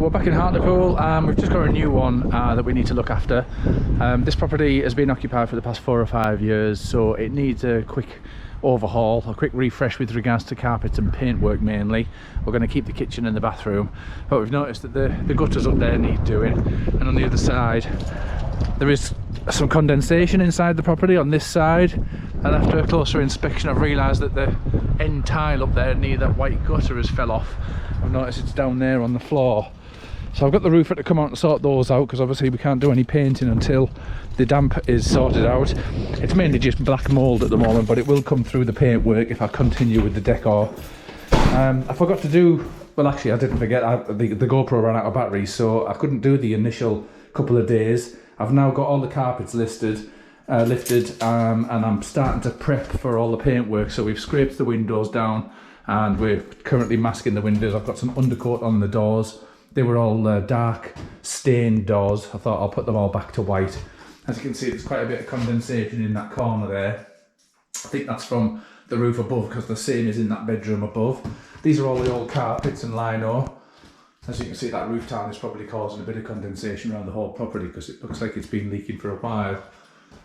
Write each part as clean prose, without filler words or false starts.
we're back in Hartlepool. We've just got a new one that we need to look after. This property has been occupied for the past 4 or 5 years, so it needs a quick overhaul, a quick refresh with regards to carpets and paintwork mainly. We're going to keep the kitchen and the bathroom, but we've noticed that the gutters up there need doing, and on the other side there is some condensation inside the property on this side, and after a closer inspection I've realised that the end tile up there near that white gutter has fell off. I've noticed it's down there on the floor, so I've got the roofer to come out and sort those out, because obviously we can't do any painting until the damp is sorted out. It's mainly just black mould at the moment, but it will come through the paintwork if I continue with the decor. I forgot to do, well actually I didn't forget, the GoPro ran out of batteries, so I couldn't do the initial couple of days. I've now got all the carpets lifted, and I'm starting to prep for all the paintwork. So we've scraped the windows down and we're currently masking the windows. I've got some undercoat on the doors. They were all dark stained doors. I thought I'll put them all back to white. As you can see, there's quite a bit of condensation in that corner there. I think that's from the roof above, because the same is in that bedroom above. These are all the old carpets and lino. As you can see, that roof tile is probably causing a bit of condensation around the whole property, because it looks like it's been leaking for a while.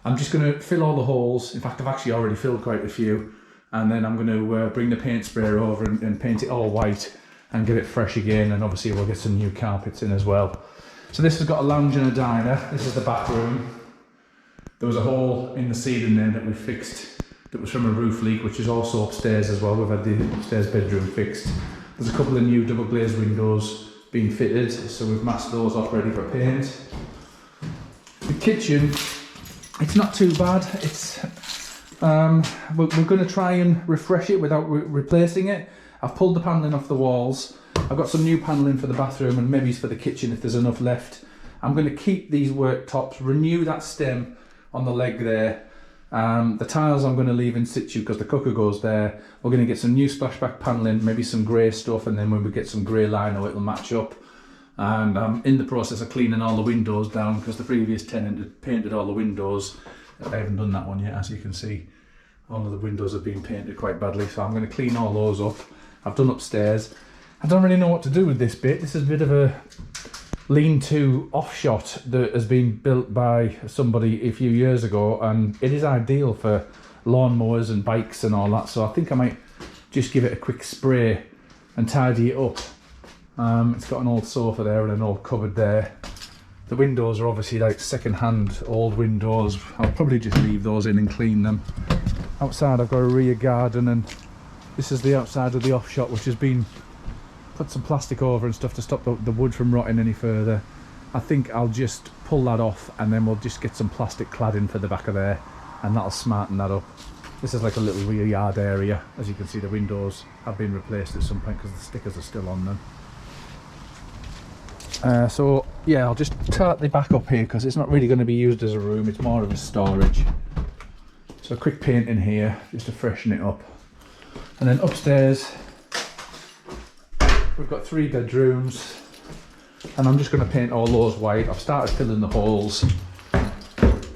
I'm just going to fill all the holes. In fact, I've actually already filled quite a few, and then I'm going to bring the paint sprayer over and paint it all white and get it fresh again, and obviously we'll get some new carpets in as well. So this has got a lounge and a diner. This is the bathroom. There was a hole in the ceiling there that we fixed that was from a roof leak, which is also upstairs as well. We've had the upstairs bedroom fixed. There's a couple of new double glazed windows being fitted, so we've masked those off ready for paint. The kitchen, it's not too bad. It's we're going to try and refresh it without replacing it. I've pulled the panelling off the walls. I've got some new panelling for the bathroom and maybe for the kitchen if there's enough left. I'm going to keep these worktops, renew that stem on the leg there. The tiles I'm going to leave in situ because the cooker goes there. We're going to get some new splashback panelling, maybe some grey stuff, and then when we get some grey lino it'll match up. And I'm in the process of cleaning all the windows down because the previous tenant had painted all the windows. I haven't done that one yet, as you can see. All of the windows have been painted quite badly, so I'm going to clean all those up. I've done upstairs. I don't really know what to do with this bit. This is a bit of a lean-to offshot that has been built by somebody a few years ago, and it is ideal for lawnmowers and bikes and all that, so I think I might just give it a quick spray and tidy it up. It's got an old sofa there and an old cupboard there. The windows are obviously like second-hand old windows. I'll probably just leave those in and clean them. Outside I've got a rear garden, and this is the outside of the offshot, which has been put some plastic over and stuff to stop the wood from rotting any further. I think I'll just pull that off and then we'll just get some plastic cladding for the back of there, and that'll smarten that up. This is like a little rear yard area. As you can see, the windows have been replaced at some point because the stickers are still on them. So yeah, I'll just tart the back up here because it's not really going to be used as a room, it's more of a storage. So a quick paint in here just to freshen it up. And then upstairs we've got 3 bedrooms, and I'm just going to paint all those white. I've started filling the holes.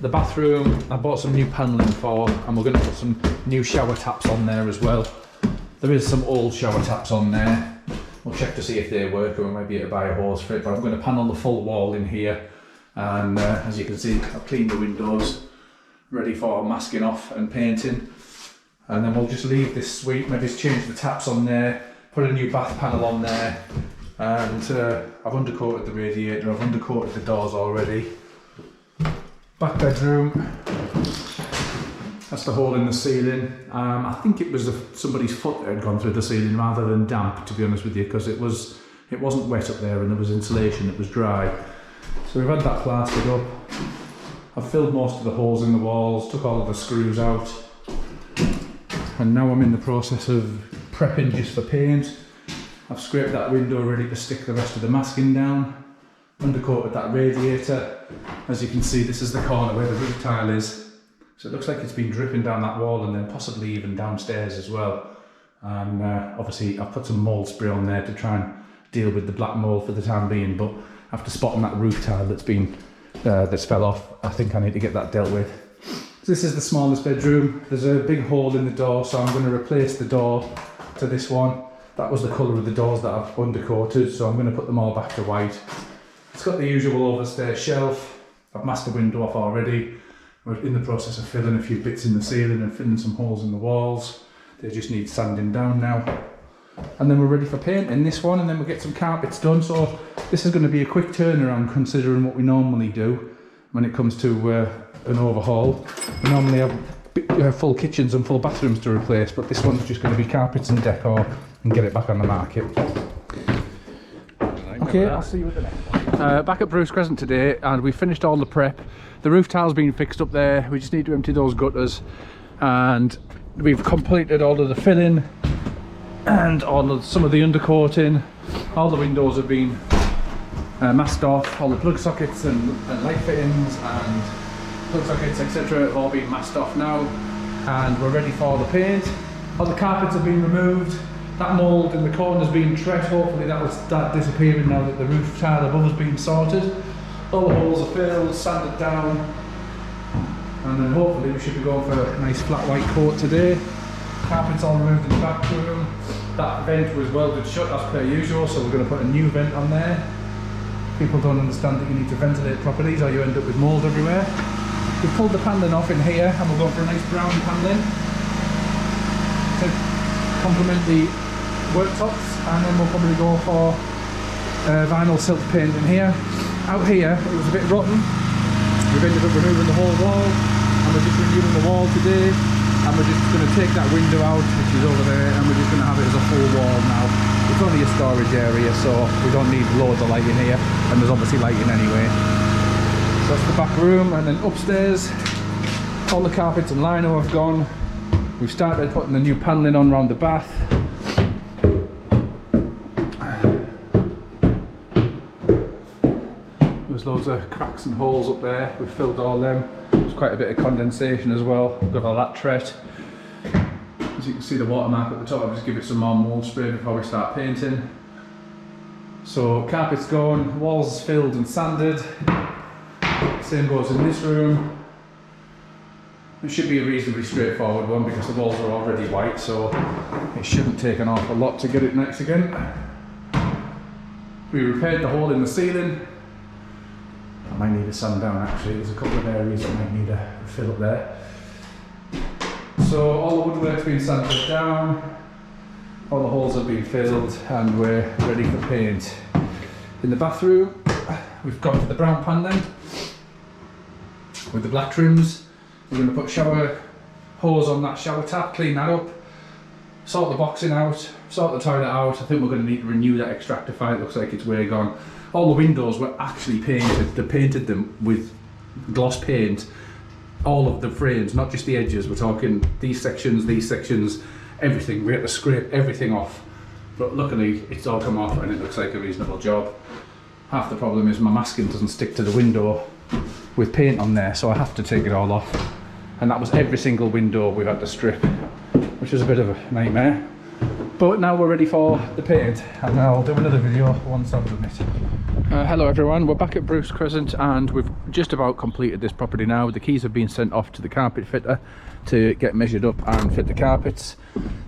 The bathroom I bought some new panelling for, and we're going to put some new shower taps on there as well. There is some old shower taps on there. We'll check to see if they work, or we might be able to buy a hose for it, but I'm going to panel the full wall in here. And as you can see, I've cleaned the windows, ready for masking off and painting. And then we'll just leave this suite, maybe change the taps on there, put a new bath panel on there, and I've undercoated the radiator, I've undercoated the doors already. Back bedroom, that's the hole in the ceiling. I think it was somebody's foot that had gone through the ceiling rather than damp, to be honest with you, because it wasn't wet up there and there was insulation, it was dry. So we've had that plastered up. I've filled most of the holes in the walls, took all of the screws out, and now I'm in the process of prepping just for paint. I've scraped that window ready to stick the rest of the masking down, undercoated that radiator. As you can see, this is the corner where the roof tile is, so it looks like it's been dripping down that wall and then possibly even downstairs as well. And obviously I've put some mould spray on there to try and deal with the black mould for the time being, but after spotting that roof tile that's fell off, I think I need to get that dealt with. So this is the smallest bedroom. There's a big hole in the door, so I'm going to replace the door to this one. That was the colour of the doors that I've undercoated, so I'm going to put them all back to white. It's got the usual overstairs shelf. I've masked the window off already. We're in the process of filling a few bits in the ceiling and filling some holes in the walls. They just need sanding down now. And then we're ready for painting this one, and then we'll get some carpets done. So this is going to be a quick turnaround considering what we normally do when it comes to an overhaul. We normally have full kitchens and full bathrooms to replace, but this one's just going to be carpets and decor and get it back on the market. Okay, I'll see you at the next one. Back at Bruce Crescent today, and we finished all the prep. The roof tile's been fixed up there. We just need to empty those gutters, and we've completed all of the filling and some of the undercoating. All the windows have been masked off. All the plug sockets and light fittings and plug sockets, etc. have all been masked off now, and we're ready for the paint. All the carpets have been removed. That mould in the corner has been tread. Hopefully that will start disappearing now that the roof tile above has been sorted. All the holes are filled, sanded down, and then hopefully we should be going for a nice flat white coat today. Carpets all removed in the back room. That vent was welded shut as per usual, so we're going to put a new vent on there. People don't understand that you need to ventilate properties or you end up with mould everywhere. We've pulled the paneling off in here, and we're going for a nice brown paneling to complement the worktops, and then we'll probably go for vinyl silk paint in here. Out here it was a bit rotten. We've ended up removing the whole wall, and we're just renewing the wall today, and we're just going to take that window out, which is over there, and we're just going to have it as a full wall now. It's only a storage area, so we don't need loads of light in here, and there's obviously lighting anyway. So that's the back room, and then upstairs all the carpets and lino have gone. We've started putting the new paneling on around the bath. There's loads of cracks and holes up there. We've filled all them. There's quite a bit of condensation as well. We've got all that tret. As you can see, the watermark at the top, I'll just give it some more mould spray before we start painting. So carpet's gone, walls filled and sanded. Same goes in this room. It should be a reasonably straightforward one because the walls are already white, so it shouldn't take an awful lot to get it nice again. We repaired the hole in the ceiling. I might need a sand down actually, there's a couple of areas that might need a fill up there. So all the woodwork's been sanded down, all the holes have been filled, and we're ready for paint. In the bathroom, we've gone for the brown paneling with the black trims. We're going to put shower hose on that shower tap, clean that up, sort the boxing out, sort the toilet out. I think we're going to need to renew that extractor file, it looks like it's way gone. All the windows were actually painted. They painted them with gloss paint, all of the frames, not just the edges. We're talking these sections, everything. We had to scrape everything off, but luckily it's all come off and it looks like a reasonable job. Half the problem is my masking doesn't stick to the window with paint on there, so I have to take it all off, and that was every single window we've had to strip, which is a bit of a nightmare. But now we're ready for the paint, and I'll do another video once I've done it. Hello everyone, we're back at Bruce Crescent, and we've just about completed this property now. The keys have been sent off to the carpet fitter to get measured up and fit the carpets.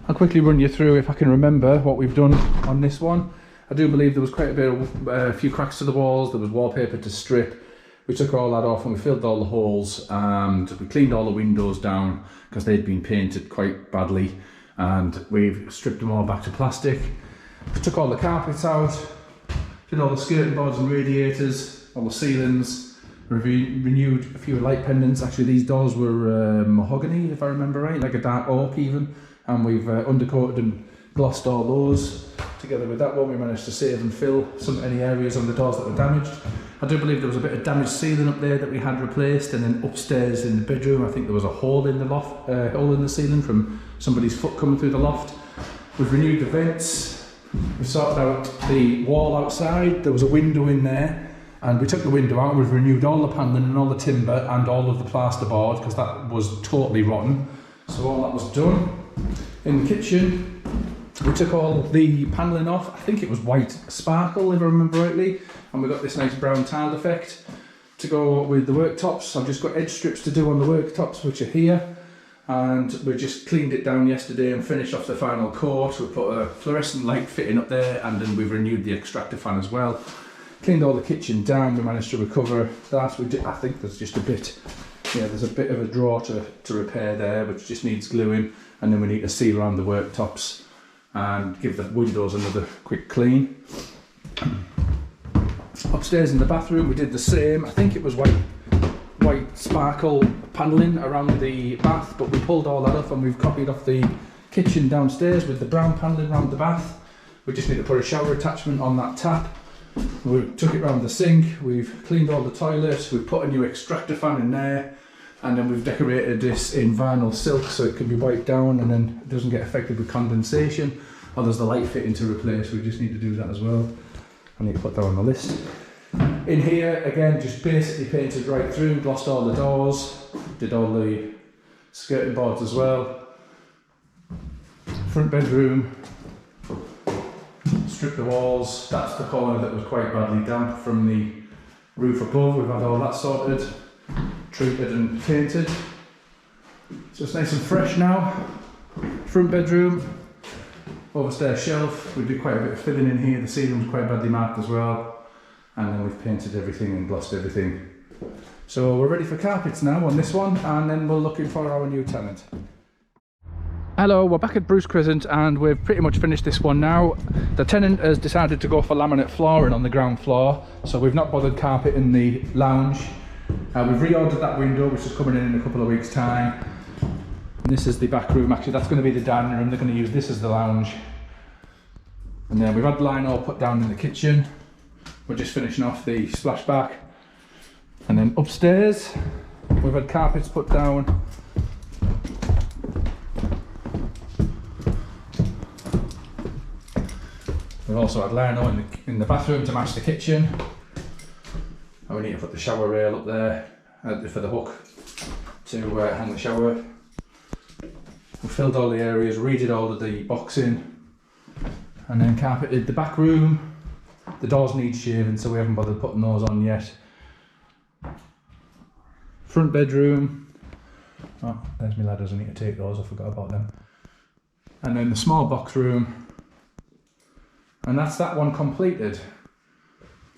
I'll quickly run you through, if I can remember, what we've done on this one. I do believe there was quite a bit of a few cracks to the walls. There was wallpaper to strip. We took all that off and we filled all the holes, and we cleaned all the windows down because they'd been painted quite badly, and we've stripped them all back to plastic. We took all the carpets out, did all the skirting boards and radiators, all the ceilings, renewed a few light pendants. Actually these doors were mahogany, if I remember right, like a dark oak even, and we've undercoated and glossed all those. Together with that one we managed to save and fill any areas on the doors that were damaged. I do believe there was a bit of damaged ceiling up there that we had replaced, and then upstairs in the bedroom I think there was a hole in the loft, hole in the ceiling from somebody's foot coming through the loft. We've renewed the vents, we sorted out the wall outside, there was a window in there, and we took the window out. We've renewed all the paneling and all the timber and all of the plasterboard because that was totally rotten, so all that was done. In the kitchen we took all the paneling off. I think it was white sparkle if I remember rightly, and we got this nice brown tiled effect to go with the worktops. I've just got edge strips to do on the worktops, which are here. and we just cleaned it down yesterday and finished off the final coat. We put a fluorescent light fitting up there, and then we've renewed the extractor fan as well. Cleaned all the kitchen down. We managed to recover that. I think there's just a bit, yeah, there's a bit of a drawer to repair there, which just needs gluing, and then we need to seal around the worktops and give the windows another quick clean. Upstairs in the bathroom we did the same. I think it was white sparkle panelling around the bath, but we pulled all that off and we've copied off the kitchen downstairs with the brown panelling around the bath. We just need to put a shower attachment on that tap. We took it around the sink, we've cleaned all the toilets, we've put a new extractor fan in there, and then we've decorated this in vinyl silk so it can be wiped down and then it doesn't get affected with condensation. Oh, there's the light fitting to replace, we just need to do that as well. I need to put that on the list. In here, again, just basically painted right through, glossed all the doors, did all the skirting boards as well. Front bedroom, stripped the walls. That's the corner that was quite badly damp from the roof above. We've had all that sorted, treated and painted. So it's nice and fresh now. Front bedroom, overstairs shelf. We did quite a bit of filling in here. The ceiling was quite badly marked as well. And then we've painted everything and glossed everything. So we're ready for carpets now on this one, and then we're looking for our new tenant. Hello, we're back at Bruce Crescent and we've pretty much finished this one now. The tenant has decided to go for laminate flooring on the ground floor, so we've not bothered carpet in the lounge. We've reordered that window, which is coming in a couple of weeks' time. And this is the back room. Actually, that's going to be the dining room. They're going to use this as the lounge. And then we've had the line all put down in the kitchen. We're just finishing off the splashback. And then upstairs, we've had carpets put down. We've also had lino in the bathroom to match the kitchen. And we need to put the shower rail up there for the hook to hang the shower. We filled all the areas, redid all of the boxing, and then carpeted the back room. The doors need shaving, so we haven't bothered putting those on yet. Front bedroom. Oh, there's my ladders, I need to take those, I forgot about them. And then the small box room. And that's that one completed.